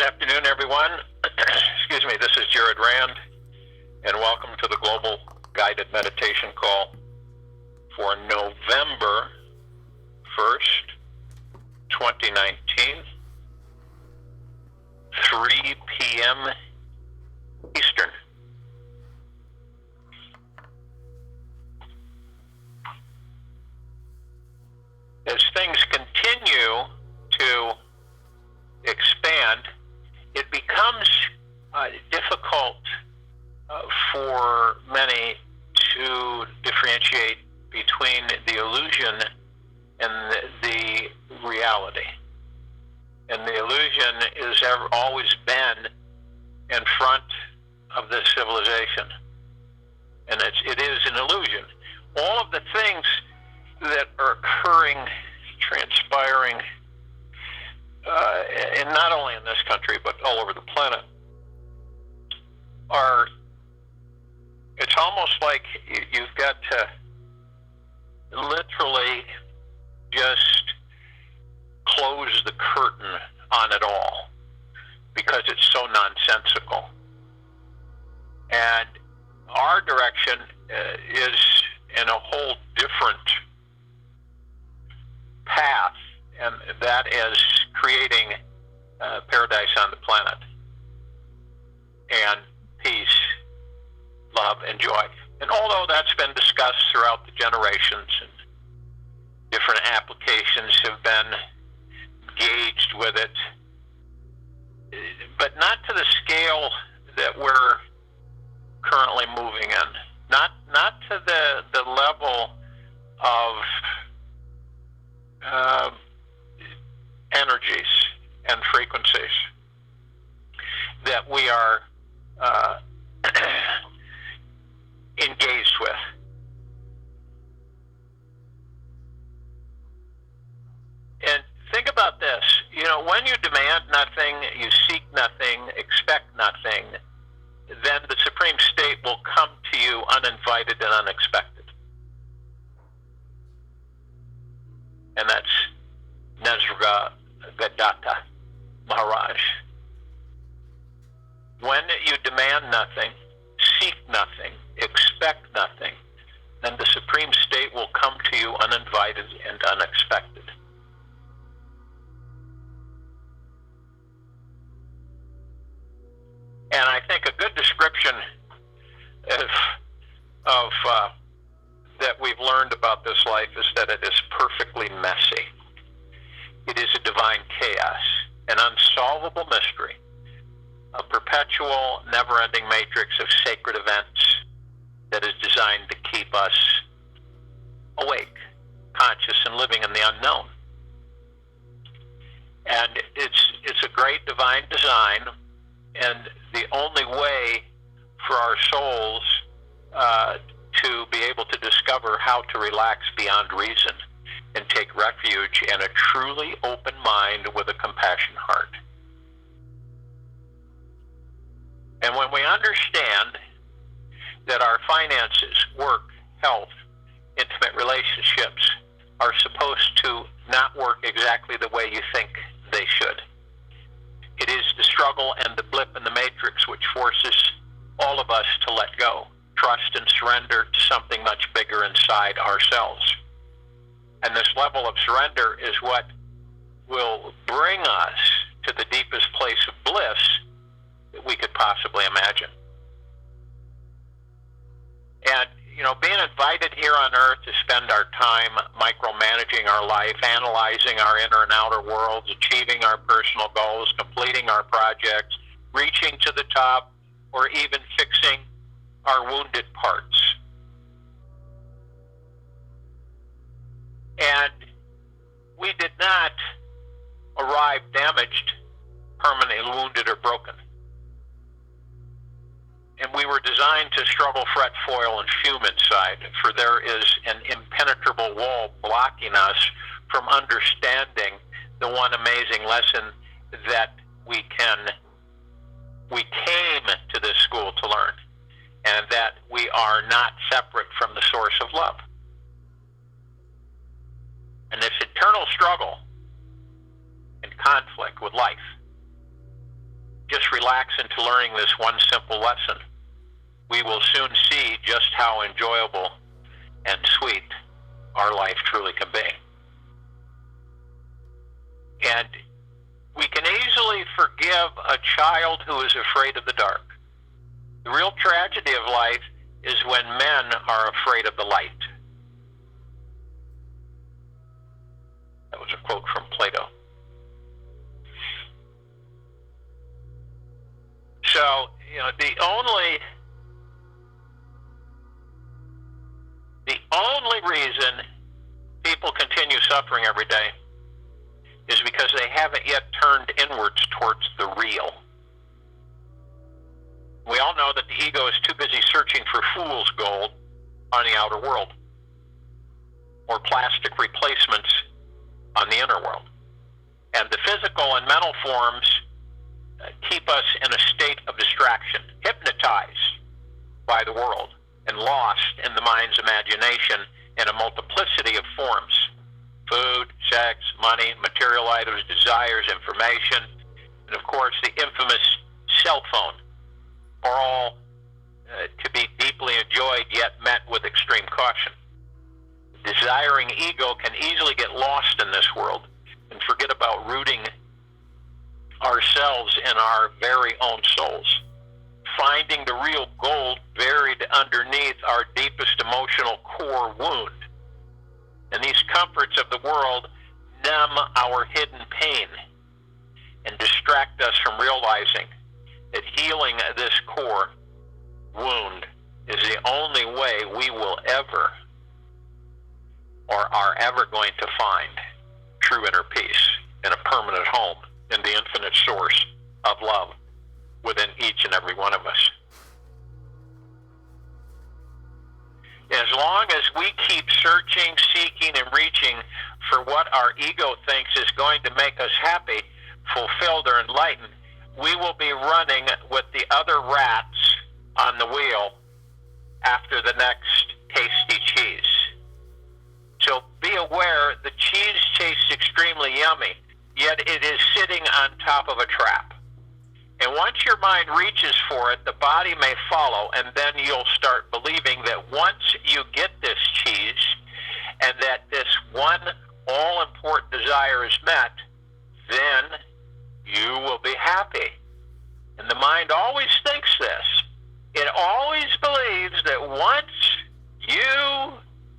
afternoon, everyone. Excuse me, this is Jared Rand, and welcome to the Global Guided Meditation Call for November 1st, 2019, 3 p.m. Eastern. As things continue to expand, it becomes difficult for many to differentiate between the illusion and the reality. And the illusion has always been in front of this civilization. And it is an illusion. All of the things that are occurring, transpiring, and not only in this country, but all over the planet, it's almost like you've got to literally just close the curtain on it all because it's so nonsensical. And our direction is in a whole different path, and that is creating paradise on the planet, and peace, love, and joy. And although that's been discussed throughout the generations, and different applications have been engaged with it, but not to the scale that we're currently moving in, not to the level of energies and frequencies that we are engaged with. And think about this, when you demand nothing, you seek nothing, expect nothing, then the Supreme State will come to you uninvited and unexpected. And that's Nisargadatta Maharaj. When you demand nothing, seek nothing, expect nothing, then the Supreme State will come to you uninvited and unexpected. And I think a good description of that we've learned about this life is that it is perfectly messy. It is a divine chaos, an unsolvable mystery, a perpetual, never-ending matrix of sacred events that is designed to keep us awake, conscious, and living in the unknown. And it's a great divine design, and the only way for our souls to be able to discover how to relax beyond reason and take refuge in a truly open mind with a compassionate heart. And when we understand that our finances, work, health, intimate relationships are supposed to not work exactly the way you think they should, it is the struggle and the blip in the matrix which forces all of us to let go, trust, and surrender to something much bigger inside ourselves. And this level of surrender is what will bring us to the deepest place of bliss that we could possibly imagine. And, being invited here on earth to spend our time micromanaging our life, analyzing our inner and outer worlds, achieving our personal goals, completing our projects, reaching to the top, or even fixing our wounded parts. And we did not arrive damaged, permanently wounded, or broken. And we were designed to struggle, fret, foil, and fume inside, for there is an impenetrable wall blocking us from understanding the one amazing lesson that we came to this school to learn, and that we are not separate from the source of love. And this internal struggle and conflict with life just relax into learning this one simple lesson, we will soon see just how enjoyable and sweet our life truly can be. And we can easily forgive a child who is afraid of the dark. The real tragedy of life is when men are afraid of the light. That was a quote from Plato. So, the only reason people continue suffering every day is because they haven't yet turned inwards towards the real. We all know that the ego is too busy searching for fool's gold on the outer world, or plastic replacements on the inner world. And the physical and mental forms keep us in a state of distraction, hypnotized by the world, and lost in the mind's imagination in a multiplicity of forms: food, sex, money, material items, desires, information, and of course the infamous cell phone, are all to be deeply enjoyed, yet met with extreme caution. The desiring ego can easily get lost in this world and forget about rooting ourselves in our very own souls, finding the real gold buried underneath our deepest emotional core wound. And these comforts of the world numb our hidden pain and distract us from realizing that healing this core wound is the only way we will ever, or are ever going to, find true inner peace and a permanent home in the infinite source of love within each and every one of us. As long as we keep searching, seeking, and reaching for what our ego thinks is going to make us happy, fulfilled, or enlightened, we will be running with the other rats on the wheel after the next tasty cheese. So be aware, the cheese tastes extremely yummy, yet it is sitting on top of a trap. And once your mind reaches for it, the body may follow, and then you'll start believing that once you get this cheese, and that this one all-important desire is met, then you will be happy. And the mind always thinks this. It always believes that once you,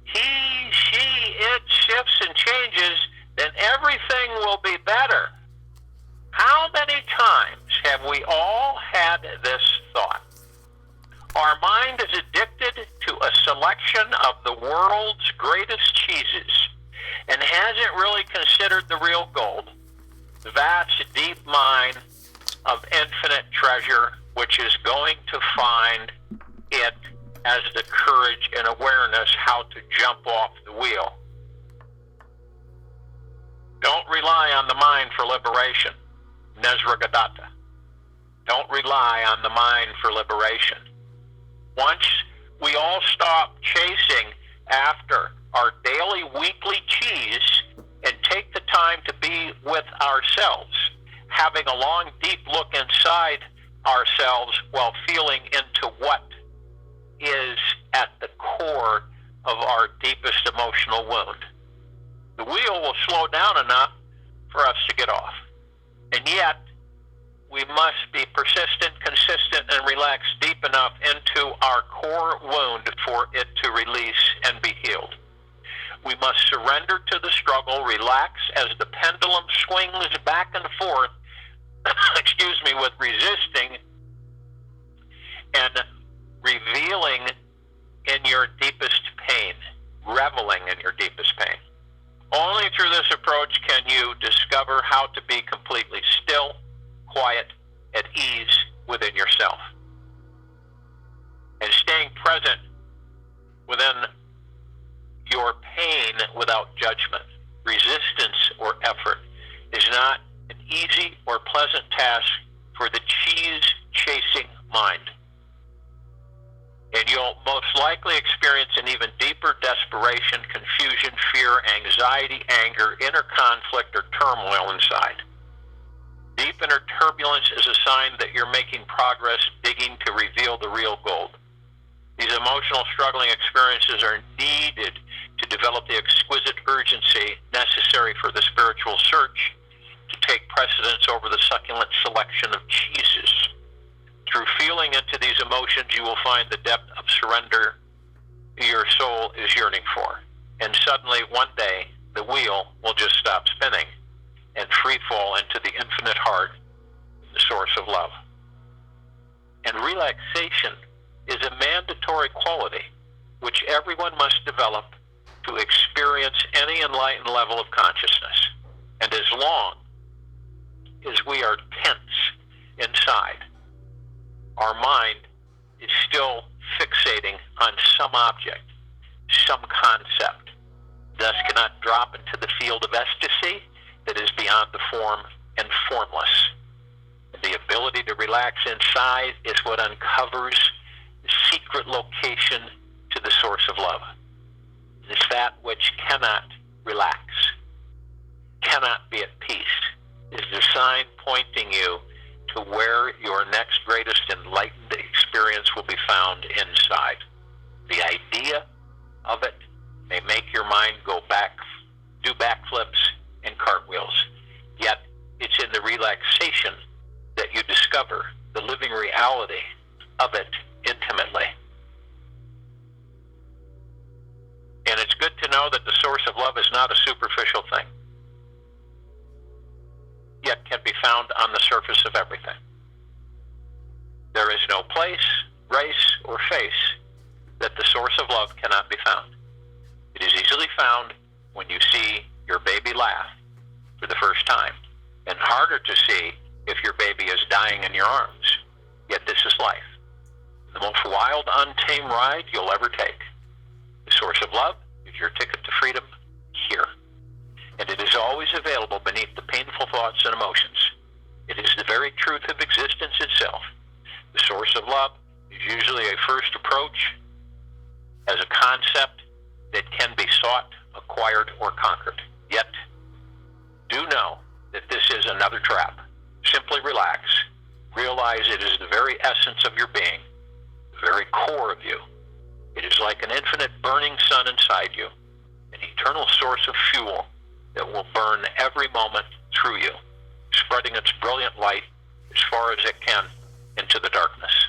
he, she, it shifts and changes, then everything will be better. How many times have we all had this thought? Our mind is addicted to a selection of the world's greatest cheeses and hasn't really considered the real gold, the vast, deep mine of infinite treasure, which is going to find it as the courage and awareness how to jump off the wheel. Don't rely on the mind for liberation. Nesragadatta. Don't rely on the mind for liberation. Once we all stop chasing after our daily, weekly cheese and take the time to be with ourselves, having a long, deep look inside ourselves while feeling into what is at the core of our deepest emotional wound, the wheel will slow down enough for us to get off. And yet, we must be persistent, consistent, and relaxed deep enough into our core wound for it to release and be healed. We must surrender to the struggle, relax as the pendulum swings back and forth, with resisting and revealing in your deepest pain, reveling in your deepest pain. Only through this approach can you discover how to be completely still, quiet, at ease within yourself. And staying present within your pain without judgment, resistance, or effort is not an easy or pleasant task for the cheese-chasing mind. And you'll most likely experience an even deeper desperation, confusion, fear, anxiety, anger, inner conflict, or turmoil inside. Deep inner turbulence is a sign that you're making progress digging to reveal the real gold. These emotional struggling experiences are needed to develop the exquisite urgency necessary for the spiritual search to take precedence over the succulent selection of cheeses. Through feeling into these emotions, you will find the depth of surrender your soul is yearning for. And suddenly, one day, the wheel will just stop spinning and free fall into the infinite heart, the source of love. And relaxation is a mandatory quality which everyone must develop to experience any enlightened level of consciousness. And as long as we are tense inside, our mind is still fixating on some object, some concept, thus cannot drop into the field of ecstasy that is beyond the form and formless. The ability to relax inside is what uncovers the secret location to the source of love. It is that which cannot relax, cannot be at peace. It is a sign pointing you to where your next greatest enlightened experience will be found inside. The idea of it may make your mind do backflips and cartwheels, yet it's in the relaxation that you discover the living reality of it intimately. And it's good to know that the source of love is not a superficial thing, yet can be found on the surface of everything. There is no place, race, or face that the source of love cannot be found. It is easily found when you see your baby laugh for the first time, and harder to see if your baby is dying in your arms. Yet this is life, the most wild, untamed ride you'll ever take. The source of love is your ticket to freedom here. And it is always available beneath the painful thoughts and emotions. It is the very truth of existence itself. The source of love is usually a first approach as a concept that can be sought, acquired, or conquered. Yet, do know that this is another trap. Simply relax. Realize it is the very essence of your being, the very core of you. It is like an infinite burning sun inside you, an eternal source of fuel that will burn every moment through you, spreading its brilliant light as far as it can into the darkness.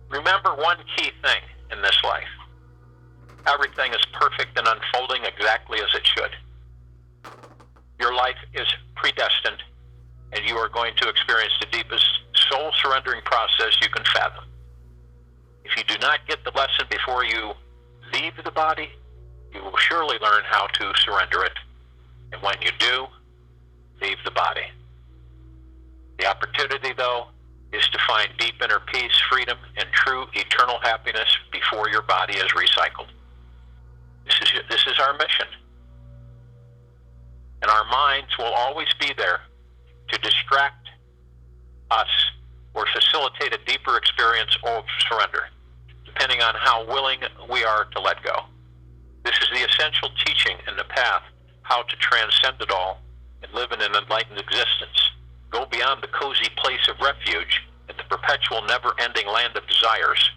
Remember one key thing in this life. Everything is perfect and unfolding exactly as it should. Your life is predestined, and you are going to experience the deepest soul-surrendering process you can fathom. If you do not get the lesson before you leave the body, you will surely learn how to surrender it. And when you do, leave the body. The opportunity, though, is to find deep inner peace, freedom, and true eternal happiness before your body is recycled. This is our mission. And our minds will always be there to distract us or facilitate a deeper experience of surrender, depending on how willing we are to let go. This is the essential teaching in the path, how to transcend it all and live in an enlightened existence. Go beyond the cozy place of refuge and the perpetual never-ending land of desires.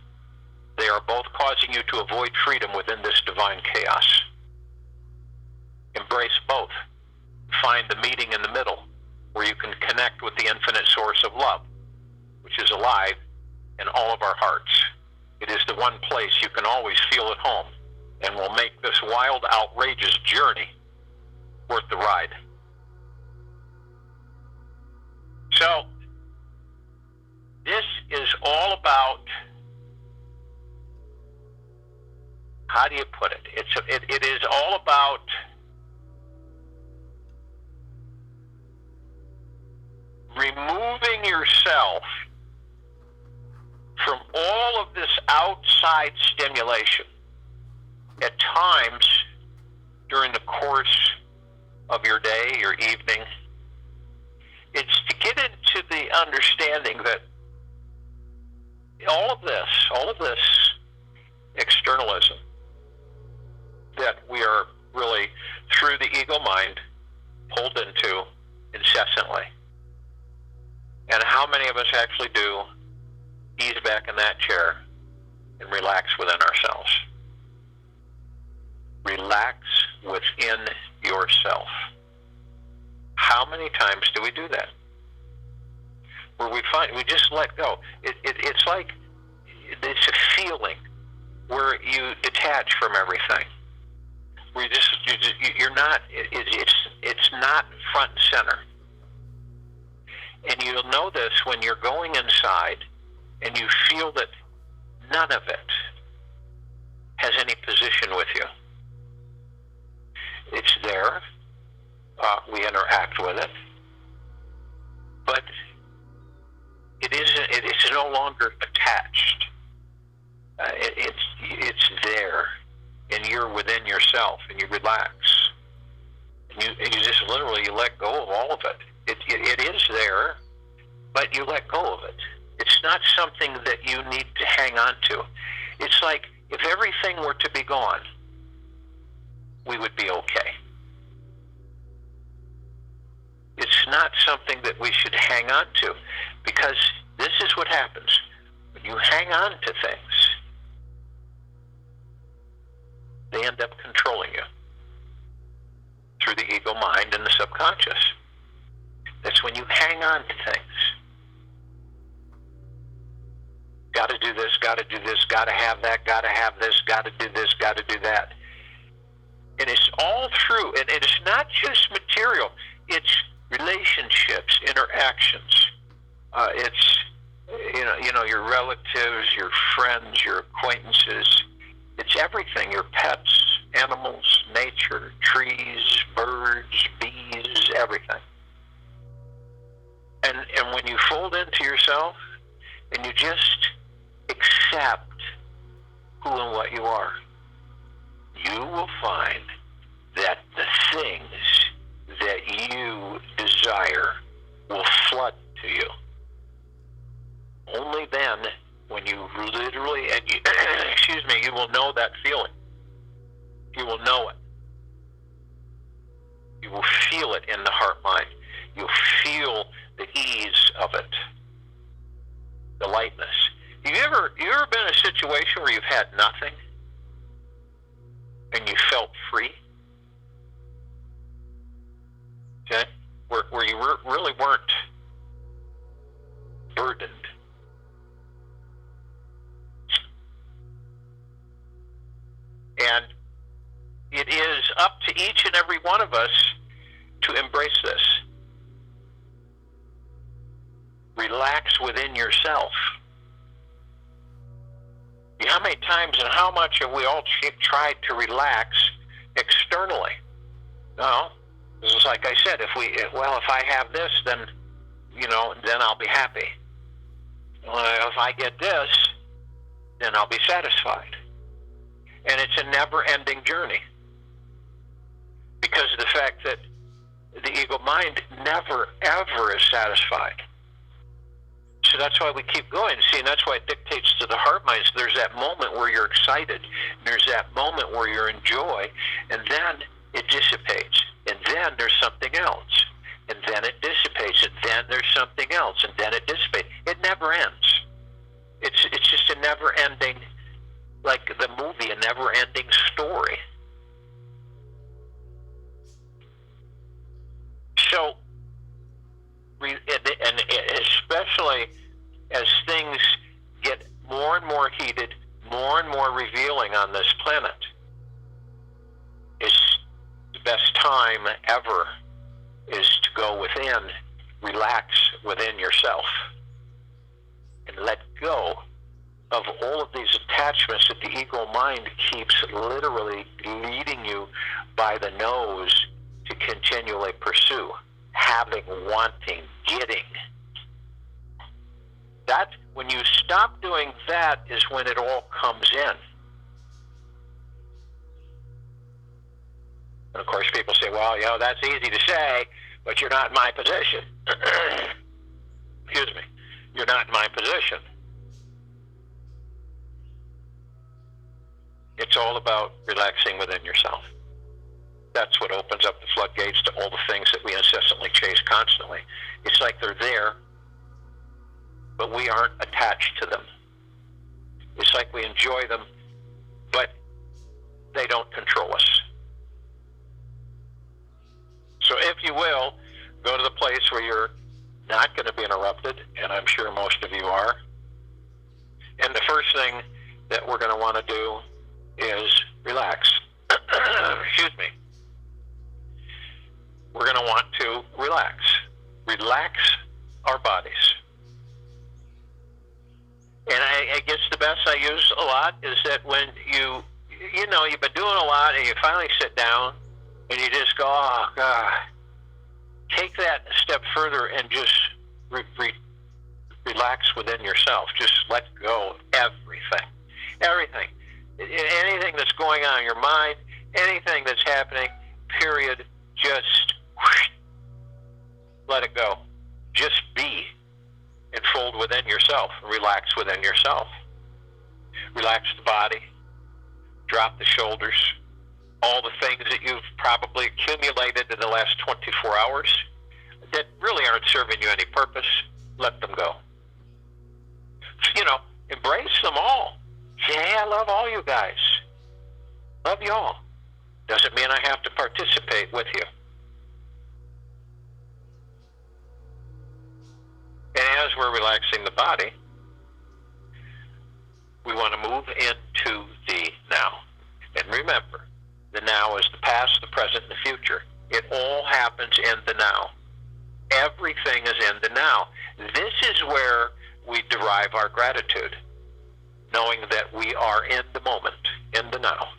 They are both causing you to avoid freedom within this divine chaos. Embrace both. Find the meeting in the middle, where you can connect with the infinite source of love, which is alive in all of our hearts. It is the one place you can always feel at home and will make this wild, outrageous journey worth the ride. So, this is all about, how do you put it? It is all about removing yourself from all of this outside stimulation at times during the course of your day, your evening. It's to get into the understanding that all of this externalism that we are really, through the ego mind, pulled into actually do ease back in that chair and relax within ourselves. Relax within yourself. How many times do we do that? Where we just let go. It's like, it's a feeling where you detach from everything. Where you're not, it's not front and center. And you'll know this when you're going inside and you feel that none of it has any position with you. It's there. We interact with it. But it's no longer attached. It's there. And you're within yourself and you relax. And you just literally, you let go of all of it. It is there, but you let go of it. It's not something that you need to hang on to. It's like if everything were to be gone, we would be okay. It's not something that we should hang on to, because this is what happens. When you hang on to things, they end up controlling you through the ego mind and the subconscious. That's when you hang on to things. Got to do this, got to do this, got to have that, got to have this, got to do this, got to do that. And it's all through, and it's not just material. It's relationships, interactions. It's your relatives, your friends, your acquaintances. It's everything. Your pets, animals, nature, trees, birds, bees, everything. And when you fold into yourself and you just accept who and what you are, you will find that the things that you desire will flood to you. Only then, when you literally, you will know that feeling. You will know it. You will feel it in the heart mind. You'll feel the ease of it, the lightness. You ever been in a situation where you've had nothing and you felt free? Okay? Where you really weren't burdened. And it is up to each and every one of us to embrace this. Relax within yourself. How many times and how much have we all tried to relax externally? No. This is like I said, if I have this, then I'll be happy. Well, if I get this, then I'll be satisfied. And it's a never-ending journey, because of the fact that the ego mind never, ever is satisfied. So that's why we keep going. See, and that's why it dictates to the heart mind. So there's that moment where you're excited. There's that moment where you're in joy. And then it dissipates. And then there's something else. And then it dissipates. And then there's something else. And then it dissipates. It never ends. It's just a never-ending, like the movie, a never-ending story. So, and especially as things get more and more heated, more and more revealing on this planet, it's the best time ever is to go within, relax within yourself, and let go of all of these attachments that the ego mind keeps literally leading you by the nose to continually pursue. Having, wanting, getting. That, when you stop doing that, is when it all comes in. And of course, people say, well, that's easy to say, but you're not in my position. Excuse me. You're not in my position. It's all about relaxing within yourself. That's what opens up the floodgates to all the things that we incessantly chase constantly. It's like they're there, but we aren't attached to them. It's like we enjoy them, but they don't control us. So if you will, go to the place where you're not going to be interrupted, and I'm sure most of you are. And the first thing that we're going to want to do is relax. Excuse me. We're going to want to relax. Relax our bodies. And I guess the best I use a lot is that when you've been doing a lot and you finally sit down and you just go, oh, God, take that a step further and just relax within yourself. Just let go of everything. Everything. Anything that's going on in your mind, anything that's happening, period, just let it go. Just be and fold within yourself. Relax within yourself. Relax the body. Drop the shoulders. All the things that you've probably accumulated in the last 24 hours that really aren't serving you any purpose, let them go. Embrace them all. Say, hey, I love all you guys. Love you all. Doesn't mean I have to participate with you. And as we're relaxing the body, we want to move into the now. And remember, the now is the past, the present, and the future. It all happens in the now. Everything is in the now. This is where we derive our gratitude, knowing that we are in the moment, in the now.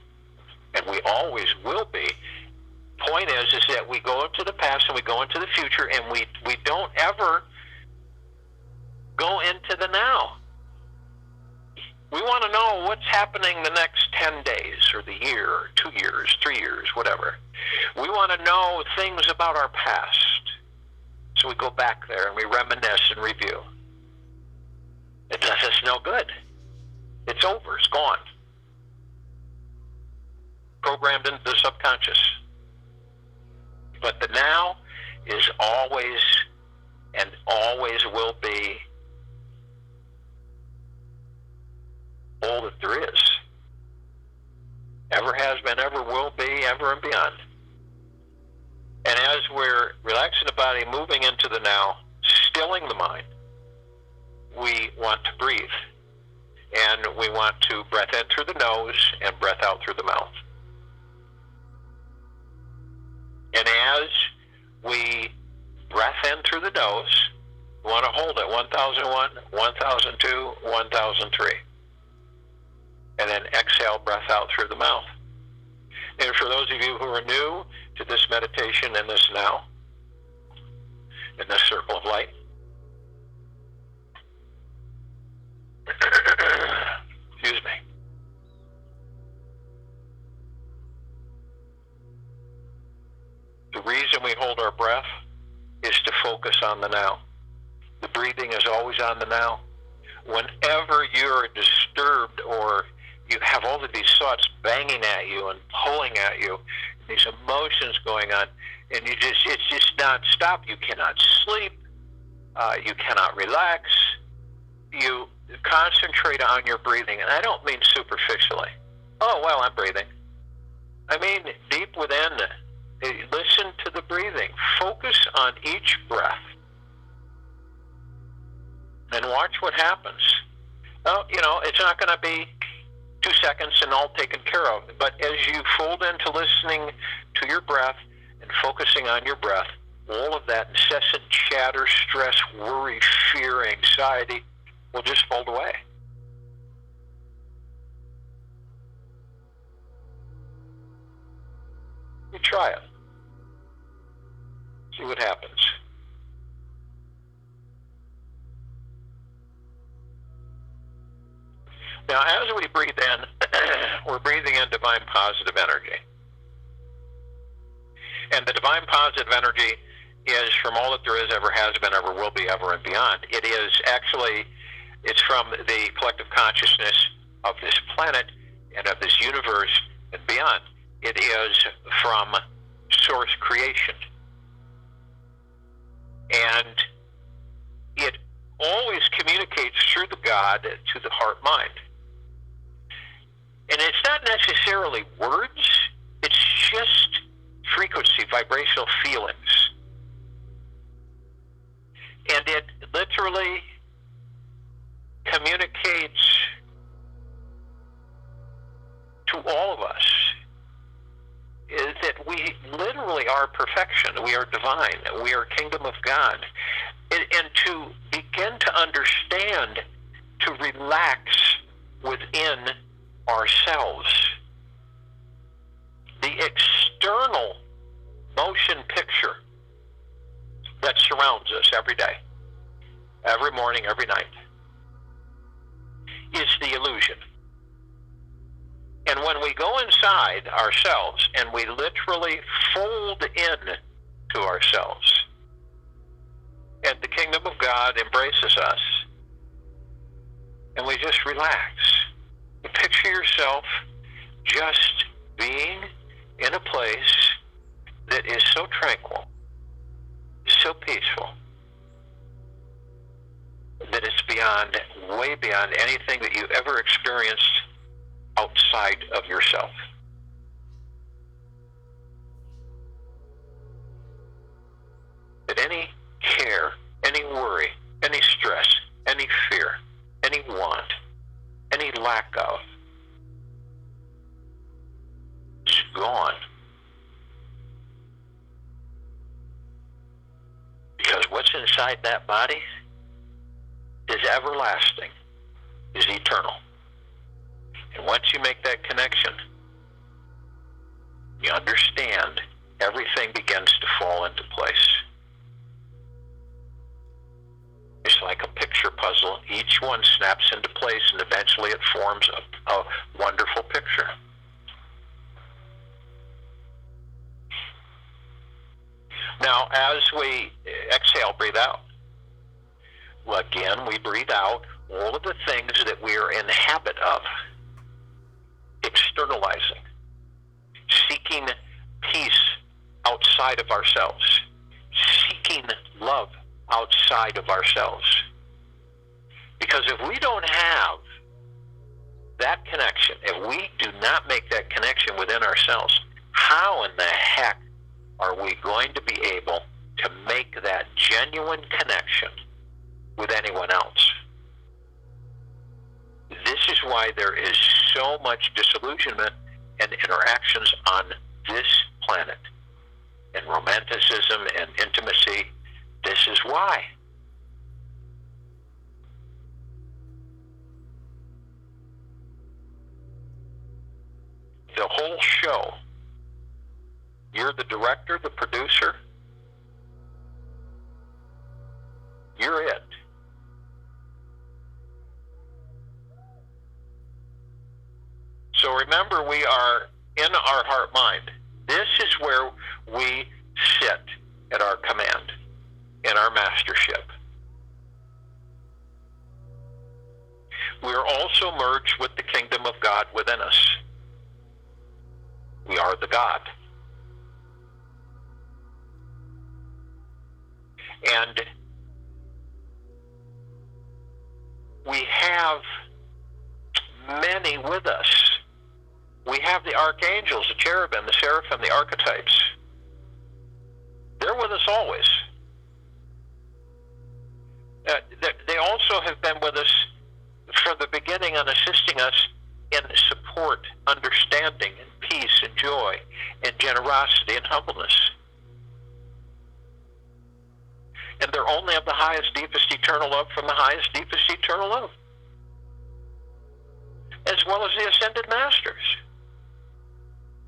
And we always will be. Point is that we go into the past and we go into the future, and we don't ever go into the now. We want to know what's happening the next 10 days or the year or 2 years, 3 years, whatever. We want to know things about our past. So we go back there and we reminisce and review. It does us no good. It's over. It's gone. Programmed into the subconscious. But the now is always and always will be all that there is. Ever has been, ever will be, ever and beyond. And as we're relaxing the body, moving into the now, stilling the mind, we want to breathe. And we want to breath in through the nose and breath out through the mouth. And as we breath in through the nose, we want to hold it 1001, 1002, 1003. And then exhale, breath out through the mouth. And for those of you who are new to this meditation and this now, in this circle of light, excuse me. The reason we hold our breath is to focus on the now. The breathing is always on the now. Whenever you're disturbed or you have all of these thoughts banging at you and pulling at you, these emotions going on, and it's just non-stop. You cannot sleep. You cannot relax. You concentrate on your breathing, and I don't mean superficially. Oh, well, I'm breathing. I mean deep within. Listen to the breathing. Focus on each breath. And watch what happens. Oh, it's not going to be 2 seconds and all taken care of. But as you fold into listening to your breath and focusing on your breath, all of that incessant chatter, stress, worry, fear, anxiety will just fold away. You try it. See what happens. Now, as we breathe in, we're breathing in divine positive energy. And the divine positive energy is from all that there is, ever has been, ever will be, ever and beyond. It is actually, it's from the collective consciousness of this planet and of this universe and beyond. It is from source creation. And it always communicates through the God to the heart-mind. And it's not necessarily words, it's just frequency, vibrational feelings. And it literally communicates to all of us is that we literally are perfection. We are divine. We are kingdom of God. And to begin to understand, to relax within ourselves. The external motion picture that surrounds us every day, every morning, every night, is the illusion. And when we go inside ourselves and we literally fold in to ourselves, and the kingdom of God embraces us, and we just relax. You picture yourself just being in a place that is so tranquil, so peaceful, that it's beyond, way beyond anything that you ever experienced outside of yourself. That any care, any worry, any stress, any fear, any want, any lack of, is gone. Because what's inside that body is everlasting, is eternal. And once you make that connection, you understand, everything begins to fall into place. It's like a picture puzzle. Each one snaps into place, and eventually it forms a wonderful picture. Now, as we exhale, breathe out. Well, again, we breathe out all of the things that we are in the habit of externalizing, seeking peace outside of ourselves, seeking love outside of ourselves. Because if we don't have that connection, if we do not make that connection within ourselves, how in the heck are we going to be able to make that genuine connection with anyone else? This is why there is so much disillusionment and interactions on this planet, and romanticism and intimacy. This is why. The whole show, you're the director, the producer, you're it. So remember, we are in our heart-mind. This is where we sit at our command, in our mastership. We are also merged with the kingdom of God within us. We are the God. And we have many with us. We have the archangels, the cherubim, the seraphim, the archetypes. They're with us always. They also have been with us from the beginning on assisting us in support, understanding, and peace, and joy, and generosity, and humbleness. And they're only of the highest, deepest, eternal love from the highest, deepest, eternal love, as well as the ascended masters.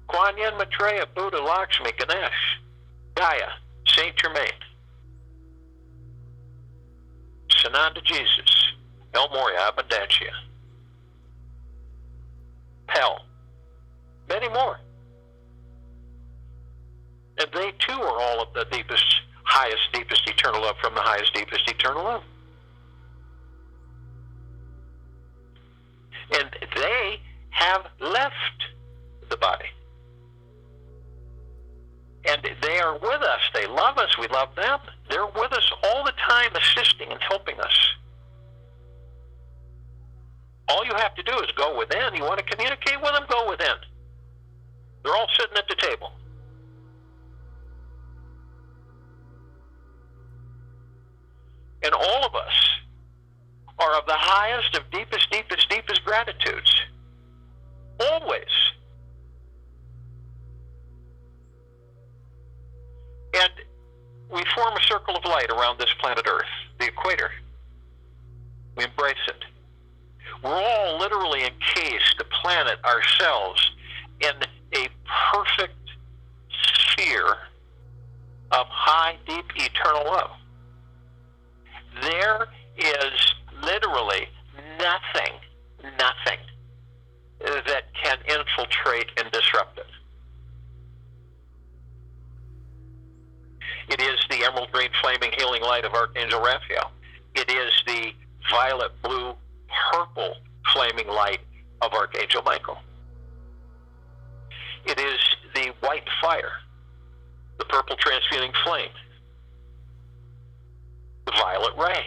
Kuan Yin, Maitreya, Buddha, Lakshmi, Ganesh, Gaia, Saint Germain, Sananda Jesus, El Morya, Abundantia, Hell, many more. And they too are all of the deepest, highest, deepest, eternal love from the highest, deepest, eternal love. And they have left the body. And they are with us. They love us. We love them. They're with us all the time assisting and helping us. All you have to do is go within. You want to communicate with them? Go within. They're all sitting at the table. And all of us are of the highest of deepest, deepest, deepest gratitudes. Always. And we form a circle of light around this planet Earth, the equator. We embrace it. We're all literally encased, the planet, ourselves, in a perfect sphere of high, deep, eternal love. There is literally nothing that can infiltrate and disrupt it. It is the emerald green flaming healing light of Archangel Raphael. It is the violet blue purple flaming light of Archangel Michael. It is the white fire, the purple transmuting flame, the violet ray,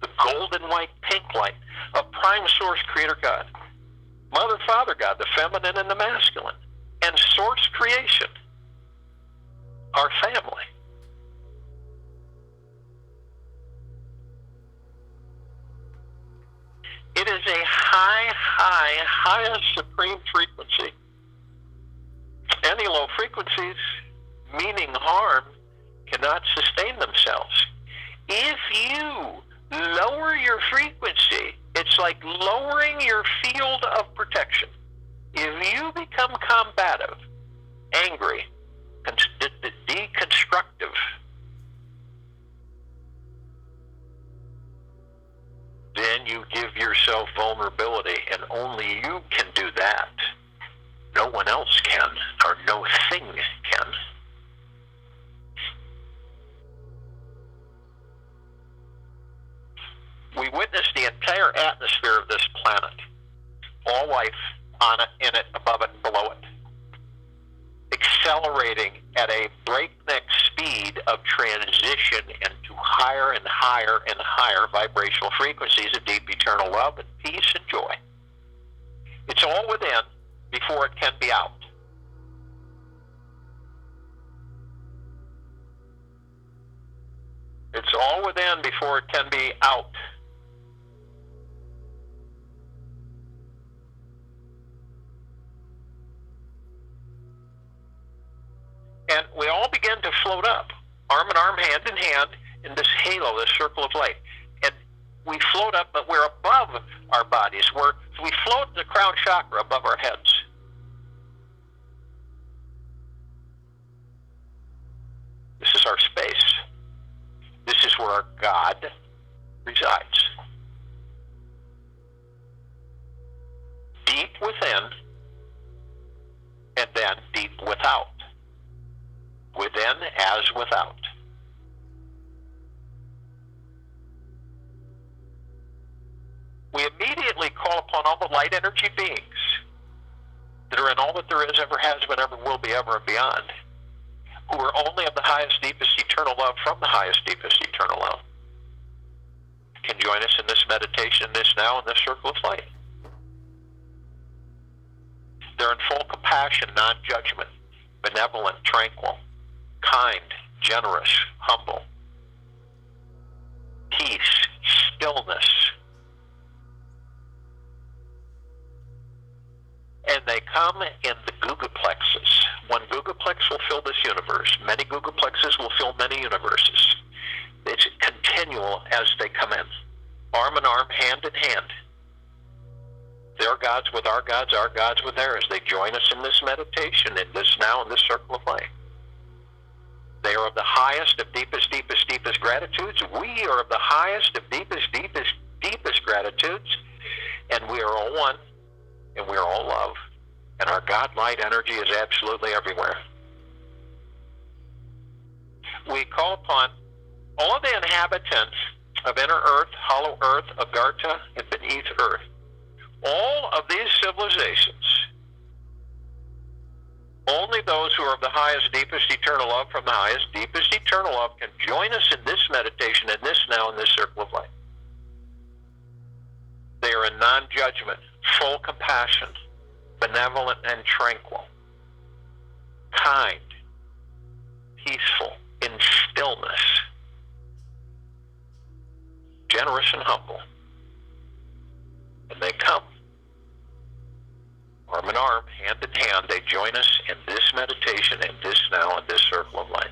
the golden white pink light of Prime Source Creator God, Mother Father God, the feminine and the masculine, and Source Creation, our family. It is a highest supreme frequency. Any low frequencies, meaning harm, cannot sustain themselves. If you lower your frequency, it's like lowering your field of protection. If you become combative, angry, deconstructive, then you give yourself vulnerability, and only you can do that. No one else can, or no thing can. We witness the entire atmosphere of this planet, all life on it, in it, above it, below it, accelerating at a breakneck speed of transition into higher and higher and higher vibrational frequencies of deep eternal love and peace and joy. It's all within before it can be out. It's all within before it can be out. And we all begin to float up, arm in arm, hand in hand, in this halo, this circle of light. And we float up, but we're above our bodies. We float the crown chakra above our heads. This is our space. This is where our God resides. Deep within, and then deep without. Within as without. We immediately call upon all the light energy beings that are in all that there is, ever has been, ever will be, ever and beyond, who are only of the highest, deepest, eternal love from the highest, deepest, eternal love, can join us in this meditation, in this now, in this circle of light. They're in full compassion, non-judgment, benevolent, tranquil, kind, generous, humble, peace, stillness. And they come in the gugaplexes. One gugaplex will fill this universe. Many gugaplexes will fill many universes. It's continual as they come in. Arm in arm, hand in hand. Their gods with our gods with theirs. They join us in this meditation, in this now, in this circle of light. They are of the highest of deepest, deepest, deepest gratitudes. We are of the highest of deepest, deepest, deepest gratitudes. And we are all one. And we are all love. And our God light energy is absolutely everywhere. We call upon all of the inhabitants of inner earth, hollow earth, Agartha, and beneath earth. All of these civilizations, all only those who are of the highest, deepest, eternal love from the highest, deepest, eternal love can join us in this meditation, in this now, in this circle of light. They are in non-judgment, full compassion, benevolent and tranquil, kind, peaceful, in stillness, generous and humble. And they come, arm in arm, hand in hand, they join us in this meditation, in this now, in this circle of light.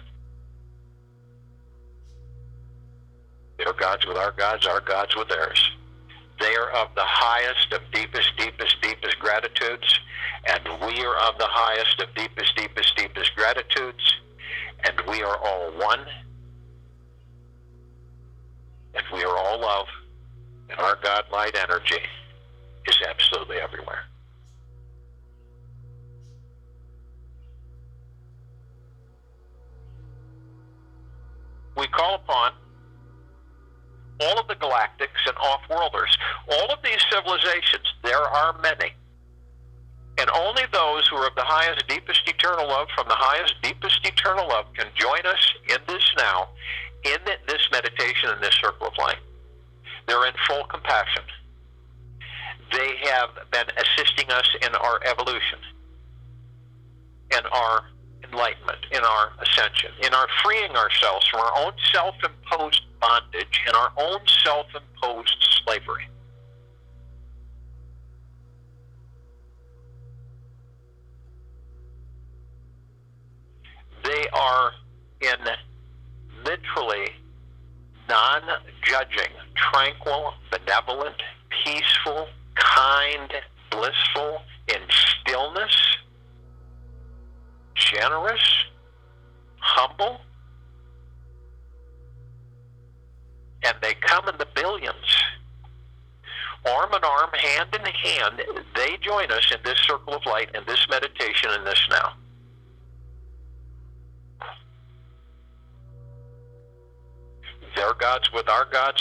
Their gods with our gods with theirs. They are of the highest, of deepest, deepest, deepest gratitudes, and we are of the highest, of deepest, deepest, deepest gratitudes, and we are all one, and we are all love, and our God light energy is absolutely everywhere. We call upon all of the galactics and off-worlders, all of these civilizations. There are many. And only those who are of the highest, deepest, eternal love from the highest, deepest, eternal love can join us in this now, in this meditation, in this circle of light. They're in full compassion. They have been assisting us in our evolution, in our enlightenment, in our ascension, in our freeing ourselves from our own self-imposed bondage and our own self-imposed slavery. They are in literally non-judging, tranquil, benevolent, peaceful, kind, blissful, in stillness, generous, humble, and they come in the billions. Arm in arm, hand in hand, they join us in this circle of light, in this meditation, in this now. Their gods with our gods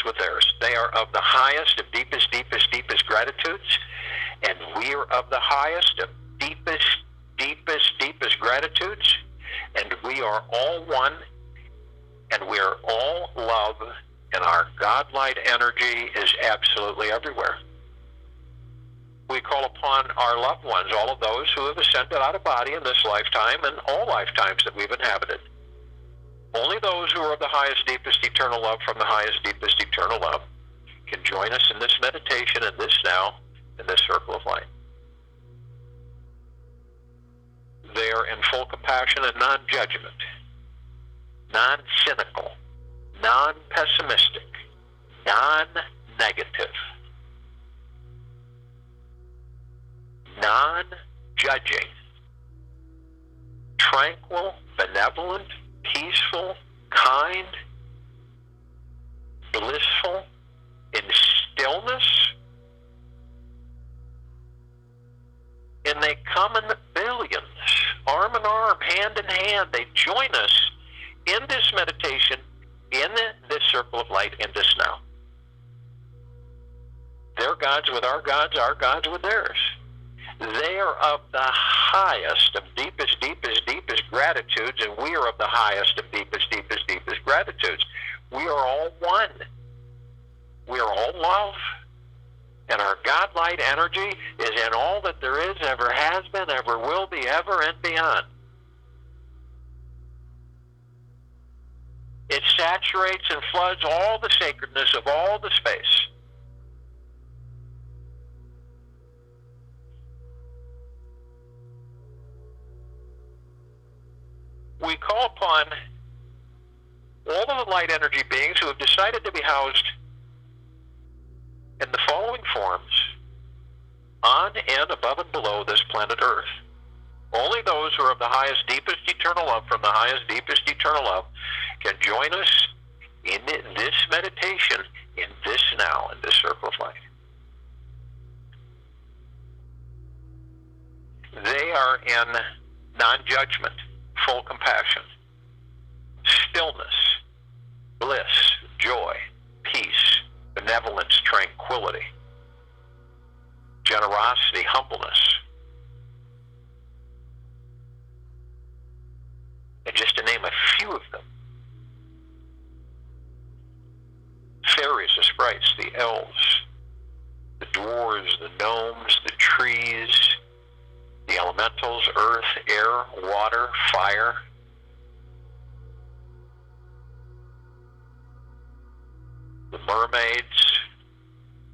with theirs. They are of the highest, of deepest, deepest, deepest gratitudes, and we are of the highest, of deepest, deepest, deepest gratitudes, and we are all one, and we are all love, and our God-light energy is absolutely everywhere. We call upon our loved ones, all of those who have ascended out of body in this lifetime and all lifetimes that we've inhabited. Only those who are of the highest, deepest, eternal love from the highest, deepest, eternal love can join us in this meditation, in this now, in this circle of light. They are in full compassion and non-judgment, non-cynical, non-pessimistic, non-negative, non-judging, tranquil, benevolent, peaceful, kind, blissful, in stillness, and they come in the billions, arm in arm, hand in hand. They join us in this meditation, in this circle of light, in this now. Their gods with our gods with theirs. They are of the highest, of deepest, deepest, deepest gratitudes, and we are of the highest, of deepest, deepest, deepest gratitudes. We are all one. We are all love. And our God-light energy is in all that there is, ever has been, ever will be, ever and beyond. It saturates and floods all the sacredness of all the space. We call upon all of the light energy beings who have decided to be housed in the following forms on and above and below this planet Earth. Only those who are of the highest, deepest, eternal love from the highest, deepest, eternal love can join us in this meditation, in this now, in this circle of light. They are in non-judgment, full compassion, stillness, bliss, joy, peace, benevolence, tranquility, generosity, humbleness, hills, the dwarves, the gnomes, the trees, the elementals, earth, air, water, fire. The mermaids,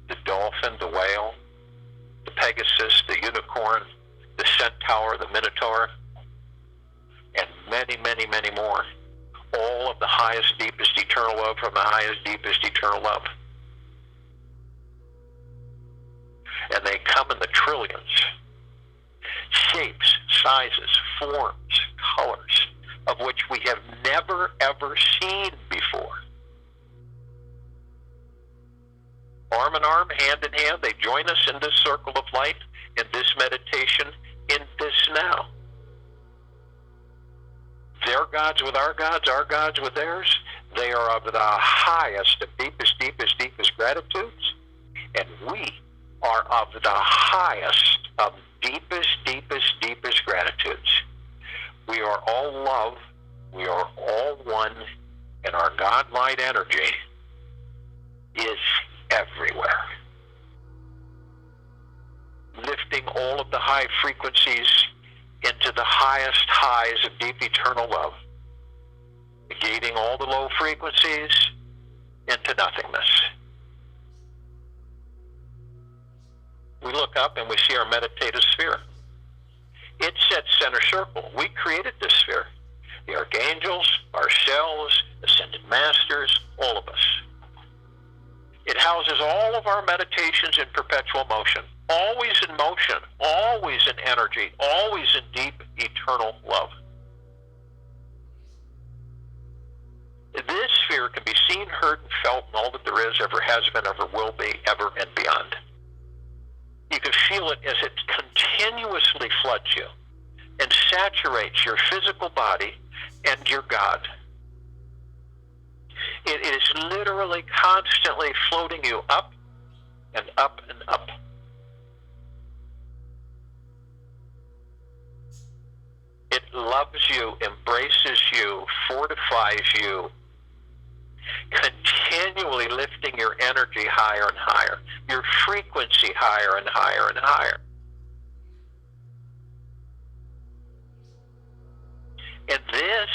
the dolphin, the whale, the Pegasus, the unicorn, the centaur, the minotaur, and many, many, many more. All of the highest, deepest eternal love from the highest, deepest eternal love. And they come in the trillions. Shapes, sizes, forms, colors, of which we have never, ever seen before. Arm in arm, hand in hand, they join us in this circle of light, in this meditation, in this now. Their gods with our gods with theirs. They are of the highest, of deepest, deepest, deepest gratitudes. And we are of the highest, of deepest, deepest, deepest gratitudes. We are all love. We are all one. And our God light energy is everywhere. Lifting all of the high frequencies into the highest highs of deep eternal love, negating all the low frequencies into nothingness. We look up and we see our meditative sphere. It's at center circle. We created this sphere. The archangels, ourselves, ascended masters, all of us. It houses all of our meditations in perpetual motion. Always in motion, always in energy, always in deep, eternal love. This sphere can be seen, heard, and felt in all that there is, ever has been, ever will be, ever and beyond. You can feel it as it continuously floods you and saturates your physical body and your God. It is literally constantly floating you up and up and up. It loves you, embraces you, fortifies you, continually lifting your energy higher and higher, your frequency higher and higher and higher. And this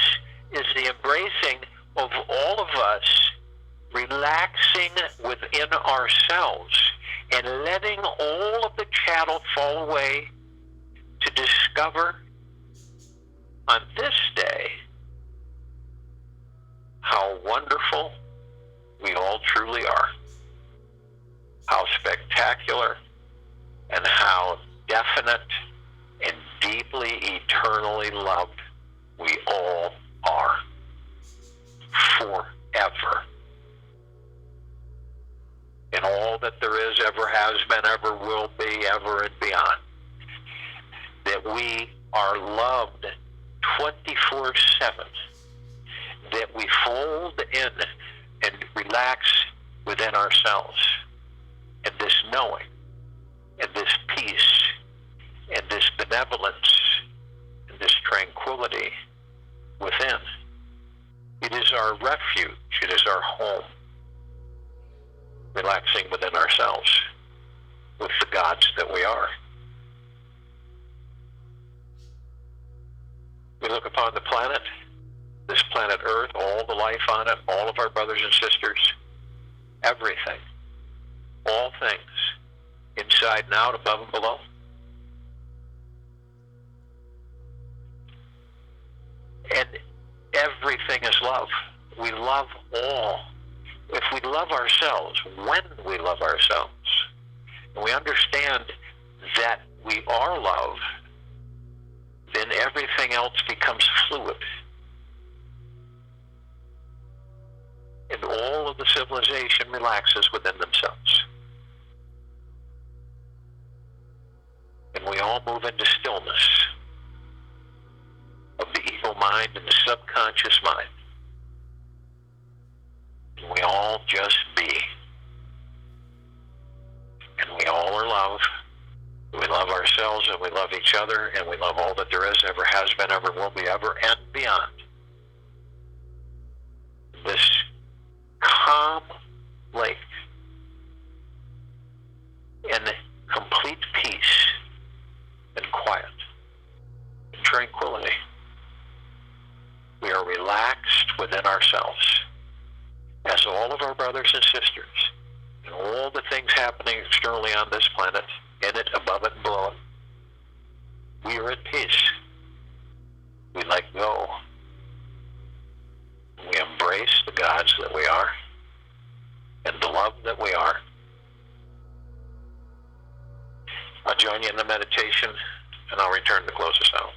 is the embracing of all of us, relaxing within ourselves and letting all of the chattel fall away to discover on this day how wonderful we all truly are, how spectacular and how definite and deeply, eternally loved we all are forever. In all that there is, ever has been, ever will be, ever and beyond. That we are loved 24/7. That we fold in and relax within ourselves. And this knowing, and this peace, and this benevolence, and this tranquility within. It is our refuge. It is our home. Relaxing within ourselves with the gods that we are. We look upon the planet, this planet Earth, all the life on it, all of our brothers and sisters, everything, all things, inside and out, above and below. And everything is love. We love all. If we love ourselves, when we love ourselves, and we understand that we are love, then everything else becomes fluid. And all of the civilization relaxes within themselves. And we all move into stillness of the ego mind and the subconscious mind. And we all just be. And we all are love. We love ourselves and we love each other and we love all that there is, ever has been, ever will be, ever and beyond. This calm lake in complete peace and quiet and tranquility. We are relaxed within ourselves, as all of our brothers and sisters, and all the things happening externally on this planet, in it, above it, and below it, we are at peace. We let go. We embrace the gods that we are and the love that we are. I'll join you in the meditation, and I'll return to close us out.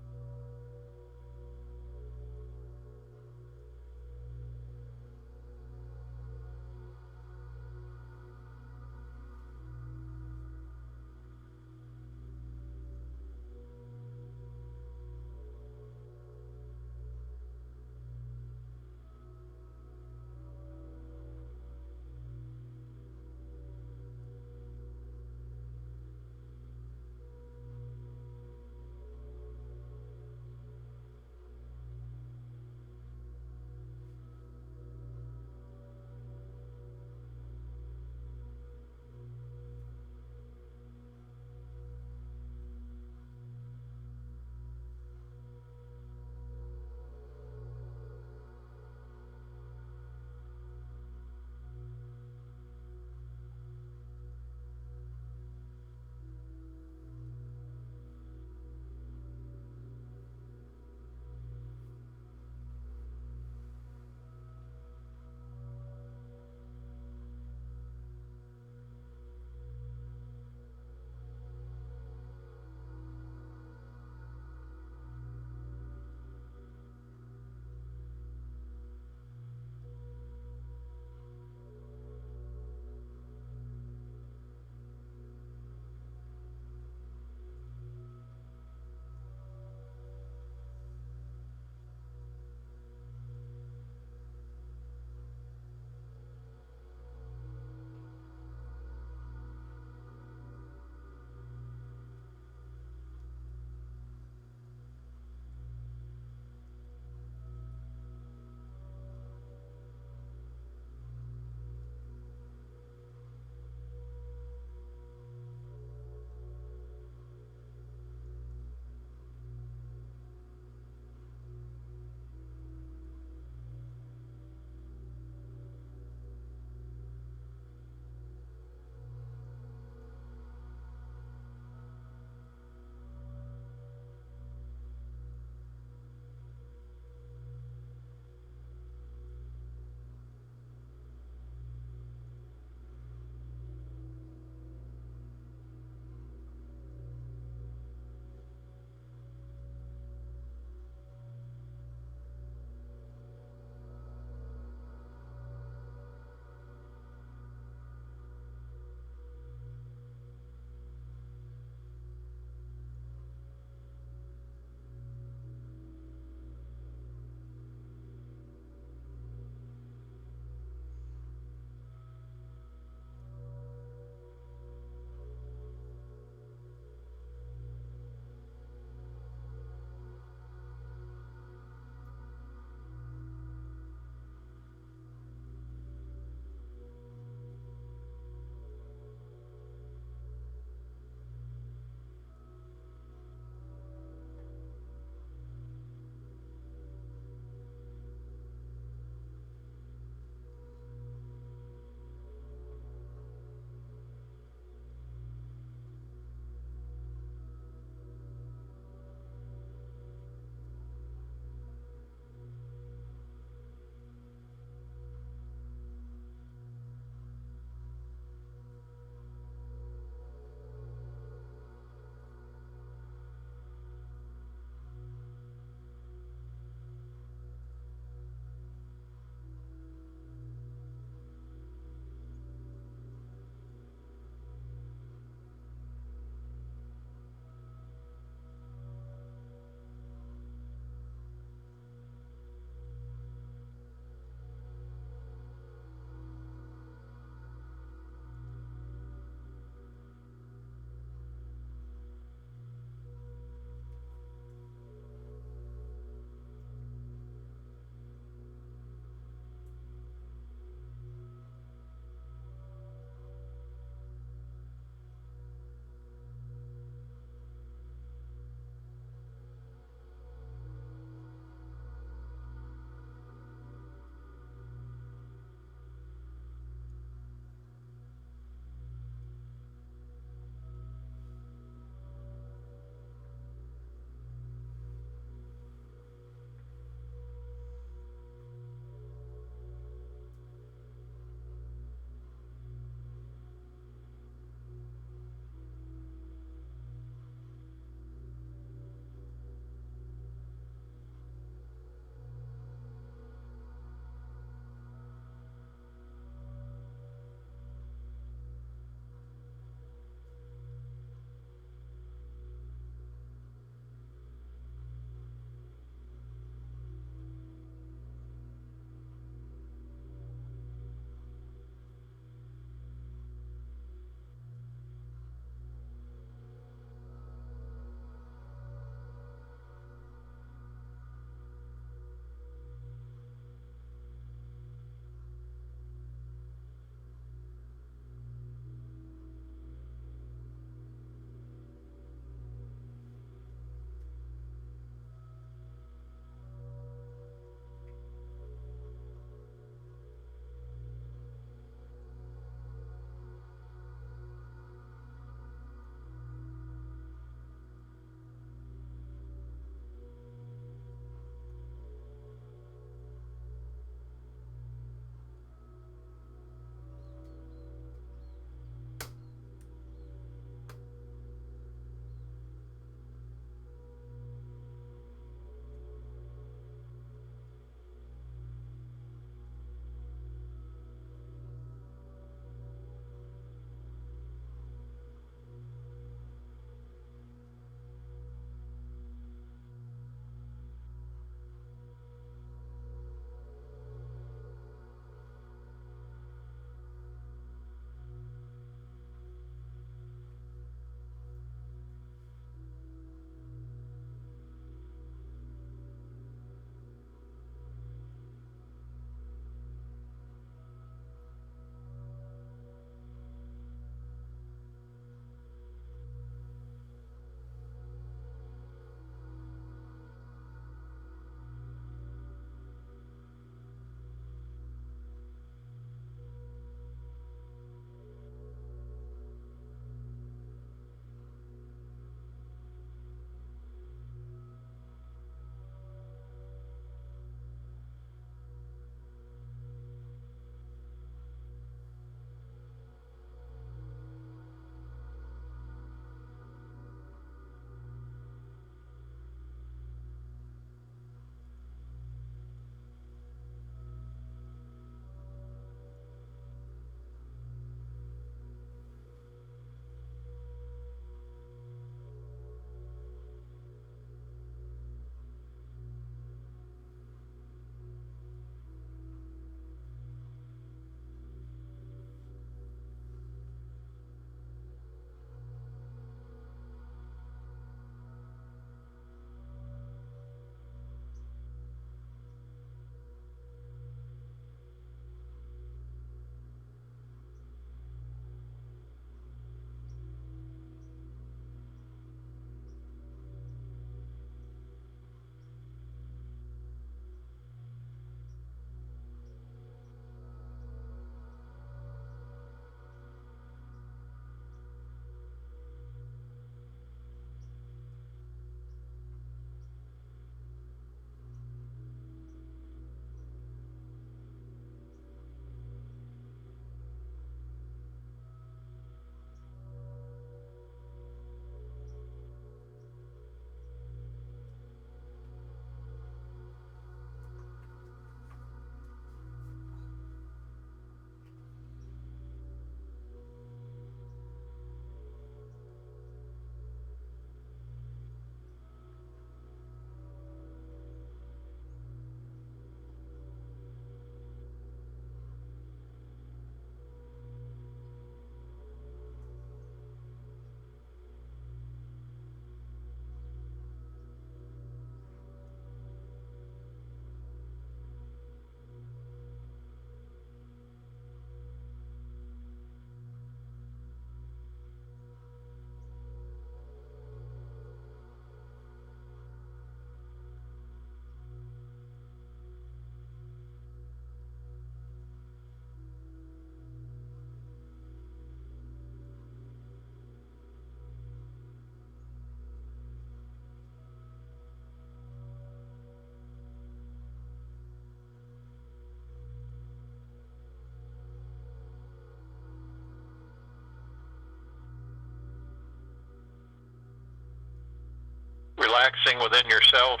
relaxing within yourself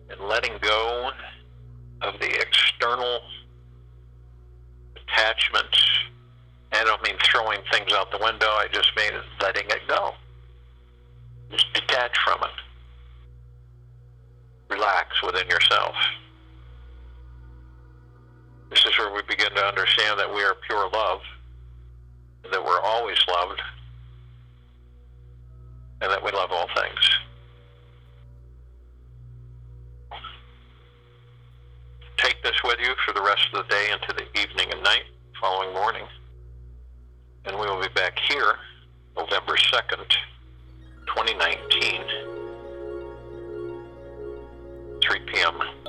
and letting go of the external attachments. I don't mean throwing things out the window, I just mean letting it go. Just detach from it. Relax within yourself. This is where we begin to understand that we are pure love, that we're always loved, and that we love all things. Take this with you for the rest of the day into the evening and night, following morning. And we will be back here November 2nd, 2019, 3 p.m.